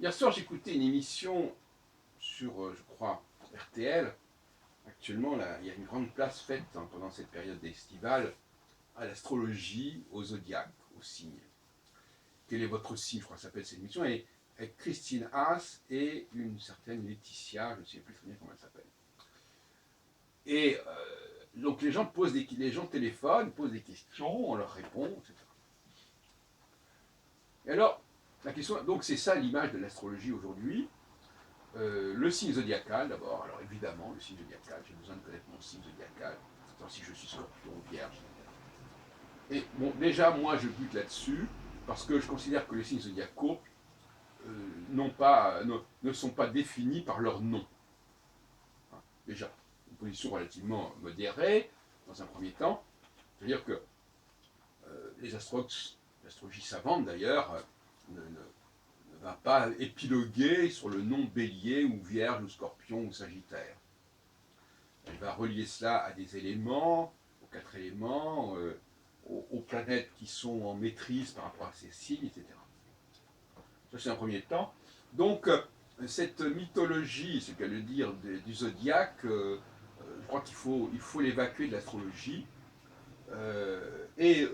Hier soir, j'écoutais une émission sur, je crois, RTL. Actuellement, là, il y a une grande place faite pendant cette période estivale à l'astrologie, au zodiaque, aux signes. Quel est votre signe? Je crois que ça s'appelle cette émission. Et avec Christine Haas et une certaine Laetitia, je ne sais plus très bien comment elle s'appelle. Et donc les gens téléphonent, posent des questions, on leur répond, etc. Et alors, la question, donc c'est ça l'image de l'astrologie aujourd'hui. Le signe zodiacal d'abord, alors évidemment, le signe zodiacal, j'ai besoin de connaître mon signe zodiacal, savoir si je suis scorpion, vierge. Et bon, déjà, moi, je bute là-dessus, parce que je considère que les signes zodiacaux ne sont pas définis par leur nom. Hein, déjà, une position relativement modérée, dans un premier temps. C'est-à-dire que les astrologues, l'astrologie savante d'ailleurs, ne va pas épiloguer sur le nom bélier ou vierge ou scorpion ou sagittaire. Elle va relier cela à des éléments, aux 4 éléments, aux planètes qui sont en maîtrise par rapport à ces signes, etc. Ça, c'est un premier temps. Donc, cette mythologie, c'est qu'à le dire, du zodiaque, je crois qu'il faut l'évacuer de l'astrologie. Et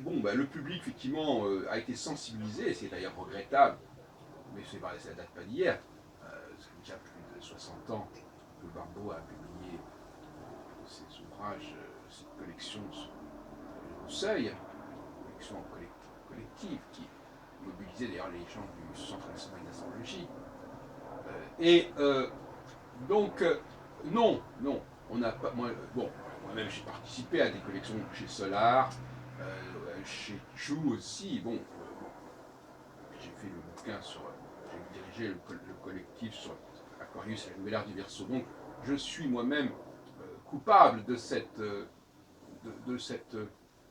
bon, bah, le public, effectivement, a été sensibilisé, et c'est d'ailleurs regrettable, mais ça ne date pas d'hier. Ça fait déjà plus de 60 ans que Barbeau a publié ses ouvrages, cette collection au seuil, une collection collective qui mobilisait d'ailleurs les gens du Centre national d'astrologie. Et donc, non, non, on n'a pas. Moi-même j'ai participé à des collections chez Solar, chez Chou aussi. Bon, j'ai fait le bouquin sur. J'ai dirigé le collectif sur Aquarius et la nouvelle ère du Verseau. Donc, je suis moi-même coupable de cette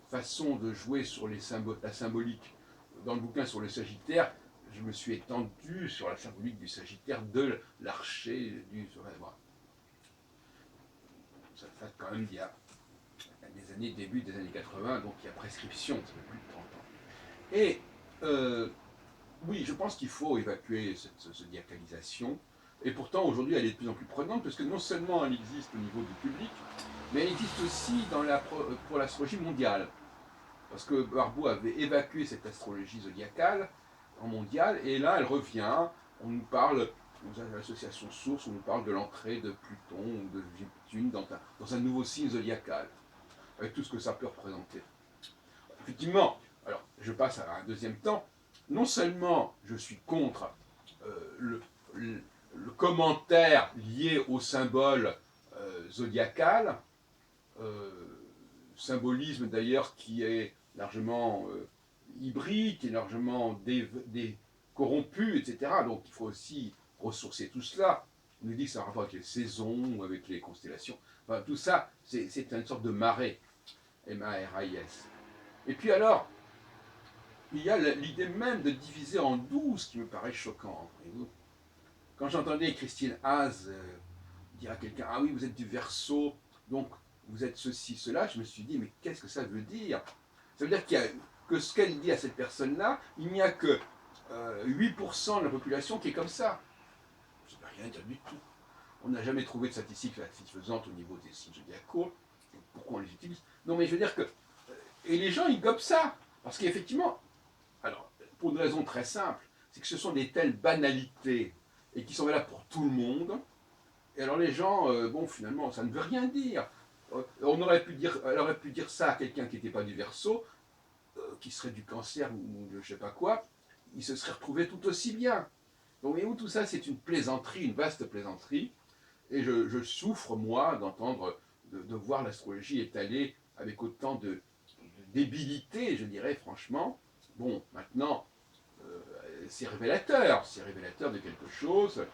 façon de jouer sur la symbolique. Dans le bouquin sur le Sagittaire, je me suis étendu sur la symbolique du Sagittaire, de l'archer, du. Voilà. Ça fait quand même il y a des années, début des années 80, donc il y a prescription, ça fait plus de 30 ans. Et oui, je pense qu'il faut évacuer cette zodiacalisation. Et pourtant, aujourd'hui, elle est de plus en plus prenante, parce que non seulement elle existe au niveau du public, mais elle existe aussi pour l'astrologie mondiale. Parce que Barbeau avait évacué cette astrologie zodiacale en mondiale, et là, elle revient. On nous parle, dans l'association Source, on nous parle de l'entrée de Pluton ou de Neptune dans un nouveau signe zodiacal, avec tout ce que ça peut représenter. Effectivement, alors je passe à un deuxième temps. Non seulement je suis contre le commentaire lié au symbole zodiacal, symbolisme d'ailleurs qui est largement hybride, qui est largement corrompu, etc. Donc il faut aussi ressourcer tout cela. On nous dit que ça a un rapport avec les saisons ou avec les constellations. Enfin, tout ça, c'est une sorte de marée. M-A-R-A-I-S. Et puis alors, il y a l'idée même de diviser en 12 qui me paraît choquant. Quand j'entendais Christine Haas dire à quelqu'un: ah oui, vous êtes du Verseau, donc vous êtes ceci, cela, je me suis dit, mais qu'est-ce que ça veut dire? Ça veut dire que ce qu'elle dit à cette personne-là, il n'y a que 8% de la population qui est comme ça. Ça ne veut rien dire du tout. On n'a jamais trouvé de statistiques satisfaisantes au niveau des signes zodiacaux. Pourquoi on les utilise? Non, mais je veux dire que. Et les gens, ils gobent ça. Parce qu'effectivement, alors, pour une raison très simple, c'est que ce sont des telles banalités et qui sont valables pour tout le monde. Et alors les gens, bon, finalement, ça ne veut rien dire. Elle aurait pu dire ça à quelqu'un qui n'était pas du Verseau, qui serait du Cancer ou de je sais pas quoi, il se serait retrouvé tout aussi bien. Donc, voyez-vous, tout ça, c'est une plaisanterie, une vaste plaisanterie. Et je souffre, moi, d'entendre, de voir l'astrologie étalée avec autant de débilité, je dirais, franchement. Bon, maintenant, c'est révélateur de quelque chose.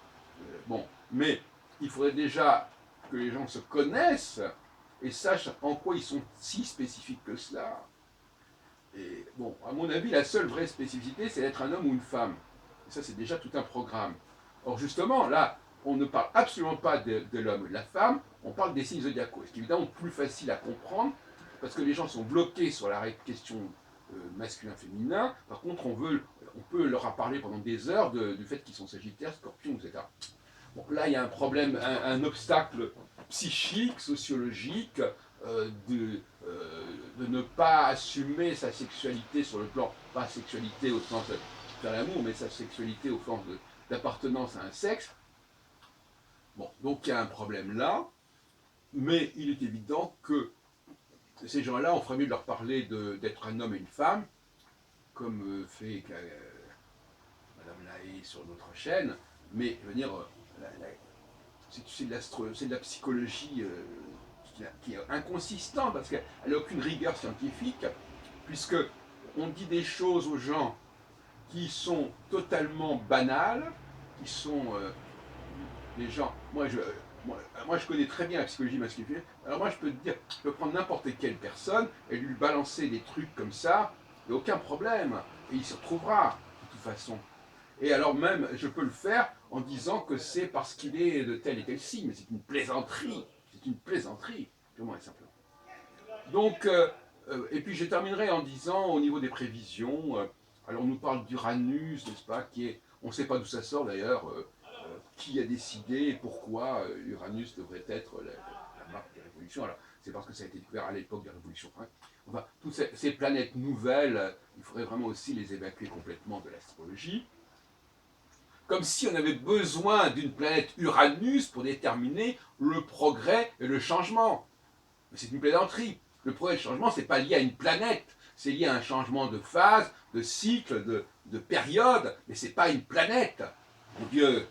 Bon, mais il faudrait déjà que les gens se connaissent et sachent en quoi ils sont si spécifiques que cela. Et bon, à mon avis, la seule vraie spécificité, c'est d'être un homme ou une femme. Et ça, c'est déjà tout un programme. Or, justement, là, on ne parle absolument pas de l'homme et de la femme, on parle des signes zodiacaux. C'est évidemment plus facile à comprendre, parce que les gens sont bloqués sur la question masculin-féminin. Par contre, on peut leur en parler pendant des heures du fait qu'ils sont sagittaires, scorpions, etc. Bon, là, il y a un problème, un obstacle psychique, sociologique, de ne pas assumer sa sexualité sur le plan, pas sexualité au sens de faire l'amour, mais sa sexualité au sens d'appartenance à un sexe. Bon, donc il y a un problème là, mais il est évident que ces gens-là, on ferait mieux de leur parler d'être un homme et une femme, comme fait Madame Lahaye sur notre chaîne, mais je veux dire, c'est de la psychologie qui est inconsistante, parce qu'elle n'a aucune rigueur scientifique, puisque on dit des choses aux gens qui sont totalement banales, qui sont des gens... Moi, je connais très bien la psychologie masculine. Alors moi, je peux te dire, je peux prendre n'importe quelle personne et lui balancer des trucs comme ça, il n'y a aucun problème. Et il se retrouvera, de toute façon. Et alors même, je peux le faire en disant que c'est parce qu'il est de tel et tel signe. Mais c'est une plaisanterie. C'est une plaisanterie, purement et simplement. Donc, et puis je terminerai en disant, au niveau des prévisions, alors on nous parle d'Uranus, n'est-ce pas, on ne sait pas d'où ça sort d'ailleurs, qui a décidé et pourquoi Uranus devrait être la marque des révolutions. Alors, c'est parce que ça a été découvert à l'époque des révolutions. Enfin, toutes ces planètes nouvelles, il faudrait vraiment aussi les évacuer complètement de l'astrologie. Comme si on avait besoin d'une planète Uranus pour déterminer le progrès et le changement. Mais c'est une plaisanterie. Le progrès et le changement, ce n'est pas lié à une planète. C'est lié à un changement de phase, de cycle, de période, mais ce n'est pas une planète. Mon Dieu,